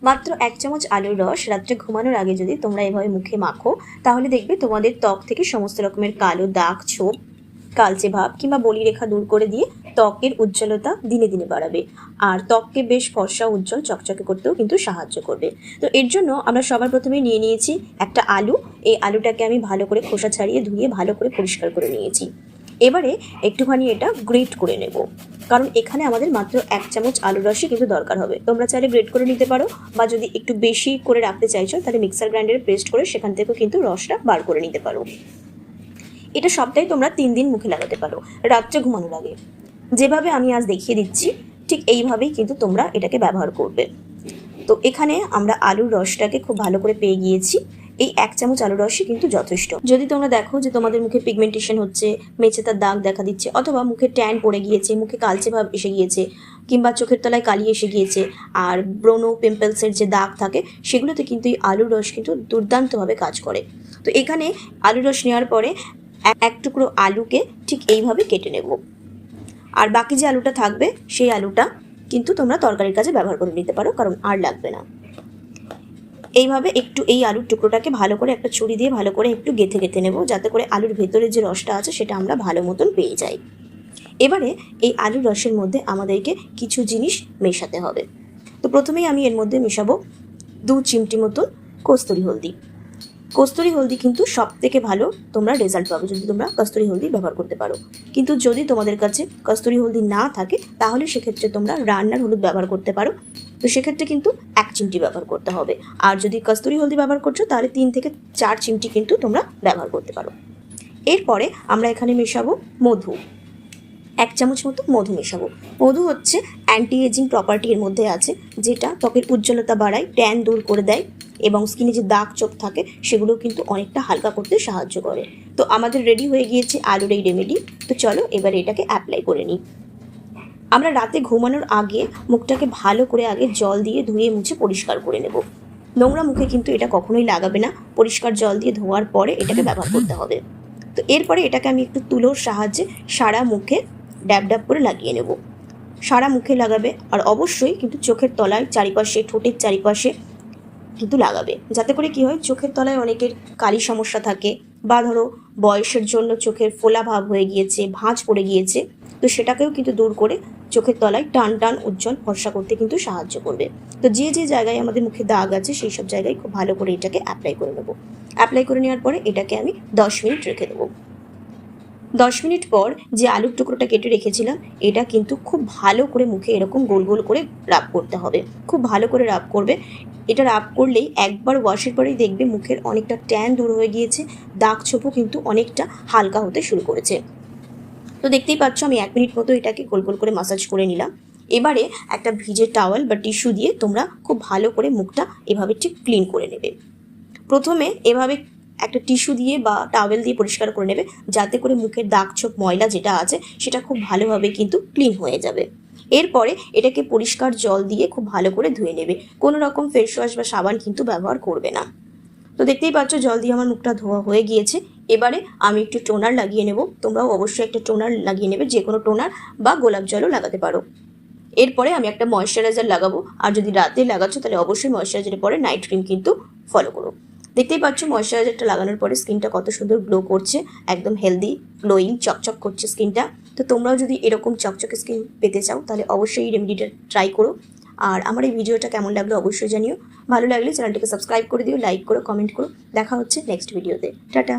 মাত্র 1 চামচ আলুর রস রাত্রে ঘুমানোর আগে যদি তোমরা এভাবে মুখে মাখো, তাহলে দেখবে তোমাদের ত্বক থেকে সমস্ত রকমের কালো দাগ, ছোপ, কালচে ভাব কিংবা বলিরেখা দূর করে দিয়ে ত্বকের উজ্জ্বলতা দিনে দিনে বাড়াবে। আর ত্বককে বেশ ফর্সা, উজ্জ্বল, চকচকে করতেও কিন্তু সাহায্য করবে। তো এর জন্য আমরা সবার প্রথমে নিয়ে নিয়েছি একটা আলু। এই আলুটাকে আমি ভালো করে খোসা ছাড়িয়ে ধুয়ে ভালো করে পরিষ্কার করে নিয়েছি। এবারে একটুখানি এটা গ্রেট করে নেব, কারণ এখানে আমাদের মাত্র 1 চামচ আলুর রসই কিন্তু দরকার হবে। তোমরা চাইলে গ্রেট করে নিতে পারো, বা যদি একটু বেশি করে রাখতে চাইছো তাহলে মিক্সার গ্রাইন্ডারে পেস্ট করে সেখান থেকেও কিন্তু রসটা বার করে নিতে পারো। এটা সবটাই তোমরা 3 দিন মুখে লাগাতে পারো রাত্রে ঘুমানোর আগে। যেভাবে আমি আজ দেখিয়ে দিচ্ছি ঠিক এইভাবেই কিন্তু তোমরা এটাকে ব্যবহার করবে। তো এখানে আমরা আলুর রসটাকে খুব ভালো করে পেয়ে গিয়েছি। এই 1 চামচ আলুর রসই কিন্তু যথেষ্ট। যদি তোমরা দেখো যে তোমাদের মুখে পিগমেন্টেশন হচ্ছে, মেচেতার দাগ দেখা দিচ্ছে, অথবা মুখে ট্যান পড়ে গিয়েছে, মুখে কালচে ভাব এসে গিয়েছে, কিংবা চোখের তলায় কালি এসে গিয়েছে, আর ব্রোনো পিম্পলসের যে দাগ থাকে সেগুলোতে কিন্তু এই আলুর রস কিন্তু দুর্দান্তভাবে কাজ করে। তো এখানে আলুর রস নেওয়ার পরে এক টুকরো আলুকে ঠিক এইভাবে কেটে নেব, আর বাকি যে আলুটা থাকবে সেই আলুটা কিন্তু তোমরা তরকারির কাজে ব্যবহার করে নিতে পারো, কারণ আর লাগবে না। এইভাবে একটু এই আলুর টুকরোটাকে ভালো করে একটা ছুরি দিয়ে ভালো করে একটু গেঁথে গেঁথে নেব, যাতে করে আলুর ভেতরে যে রসটা আছে সেটা আমরা ভালো মতন পেয়ে যাই। এবারে এই আলুর রসের মধ্যে আমাদেরকে কিছু জিনিস মেশাতে হবে। তো প্রথমেই আমি এর মধ্যে মেশাবো 2 চিমটি মতন কস্তুরি হলদি। কস্তুরি হলদি কিন্তু সব থেকে ভালো তোমরা রেজাল্ট পাবে যদি তোমরা কস্তুরি হলদি ব্যবহার করতে পারো। কিন্তু যদি তোমাদের কাছে কস্তুরি হলদি না থাকে তাহলে সেক্ষেত্রে তোমরা রান্নার হলুদ ব্যবহার করতে পারো। তো সেক্ষেত্রে কিন্তু 1 চিমটি ব্যবহার করতে হবে। আর যদি কস্তুরি হলদি ব্যবহার করছো তাহলে 3 থেকে 4 চিমটি কিন্তু তোমরা ব্যবহার করতে পারো। এরপরে আমরা এখানে মেশাবো মধু। 1 চামচ মতো মধু মেশাবো। মধু হচ্ছে অ্যান্টি এজিং প্রপার্টি এর মধ্যে আছে, যেটা ত্বকের উজ্জ্বলতা বাড়ায়, ট্যান দূর করে দেয়, এবং স্কিনে যে দাগ চোখ থাকে সেগুলো কিন্তু অনেকটা হালকা করতে সাহায্য করে। তো আমাদের রেডি হয়ে গিয়েছে আলুর এই রেমেডি। তো চলো এবারে এটাকে অ্যাপ্লাই করে নিই। আমরা রাতে ঘুমানোর আগে মুখটাকে ভালো করে আগে জল দিয়ে ধুয়ে মুছে পরিষ্কার করে নেব। নোংরা মুখে কিন্তু এটা কখনোই লাগাবে না। পরিষ্কার জল দিয়ে ধোয়ার পরে এটাকে ব্যবহার করতে হবে। তো এরপরে এটাকে আমি একটু তুলোর সাহায্যে সারা মুখে ড্যাব ড্যাব করে লাগিয়ে নেব। সারা মুখে লাগাবে, আর অবশ্যই কিন্তু চোখের তলায়, চারিপাশে, ঠোঁটের চারিপাশে কিন্তু লাগাবে, যাতে করে কি হয়, চোখের তলায় অনেকের কালি সমস্যা থাকে, বা ধরো বয়সের জন্য চোখের ফোলা ভাব হয়ে গিয়েছে, ভাঁজ পড়ে গিয়েছে, তো সেটাকেও কিন্তু দূর করে চোখের তলায় টান টান উজ্জ্বল ফর্সা করতে কিন্তু সাহায্য করবে। তো যে যে জায়গায় আমাদের মুখে দাগ আছে সেই সব জায়গায় খুব ভালো করে এটাকে অ্যাপ্লাই করে নেবো। অ্যাপ্লাই করে নেওয়ার পরে এটাকে আমি 10 মিনিট রেখে দেবো। 10 মিনিট পর যে আলুর টুকরোটা কেটে রেখেছিলাম এটা কিন্তু খুব ভালো করে মুখে এরকম গোল গোল করে রাব করতে হবে। খুব ভালো করে রাব করবে। এটা রাব করলেই একবার ওয়াশের পরেই দেখবে মুখের অনেকটা ট্যান দূর হয়ে গিয়েছে, দাগ ছোপও কিন্তু অনেকটা হালকা হতে শুরু করেছে। তো দেখতেই পাচ্ছ আমি 1 মিনিট মতো এটাকে গোল গোল করে মাসাজ করে নিলাম। এবারে একটা ভিজে টাওয়াল বা টিস্যু দিয়ে তোমরা খুব ভালো করে মুখটা এভাবে ঠিক ক্লিন করে নেবে। প্রথমে এভাবে একটা টিস্যু দিয়ে বা টাওয়েল দিয়ে পরিষ্কার করে নেবে, যাতে করে মুখের দাগ ছোপ ময়লা যেটা আছে সেটা খুব ভালোভাবে কিন্তু ক্লিন হয়ে যাবে। এরপরে এটাকে পরিষ্কার জল দিয়ে খুব ভালো করে ধুয়ে নেবে। কোনো রকম ফেস ওয়াশ বা সাবান কিন্তু ব্যবহার করবে না। তো দেখতেই পাচ্ছ জল দিয়ে আমার মুখটা ধোয়া হয়ে গিয়েছে। এবারে আমি একটু টোনার লাগিয়ে নেব। তোমরাও অবশ্যই একটা টোনার লাগিয়ে নেবে, যে কোনো টোনার বা গোলাপ জলও লাগাতে পারো। এরপরে আমি একটা ময়েশ্চারাইজার লাগাবো, আর যদি রাতে লাগাচ্ছ তাহলে অবশ্যই ময়েশ্চারাইজারের পরে নাইট ক্রিম কিন্তু ফলো করো। দেখতেই পাচ্ছ ময়েশ্চারাইজারটা লাগানোর পরে স্কিনটা কত সুন্দর গ্লো করছে, একদম হেলদি, গ্লোয়িং, চকচক করছে স্কিনটা। তো তোমরাও যদি এরকম চকচকে স্কিন পেতে চাও তাহলে অবশ্যই এই রেমেডিটা ট্রাই করো। আর আমার এই ভিডিওটা কেমন লাগলো অবশ্যই জানিও। ভালো লাগলে চ্যানেলটিকে সাবস্ক্রাইব করে দিও, লাইক করো, কমেন্ট করো। দেখা হচ্ছে নেক্সট ভিডিওতে। টাটা।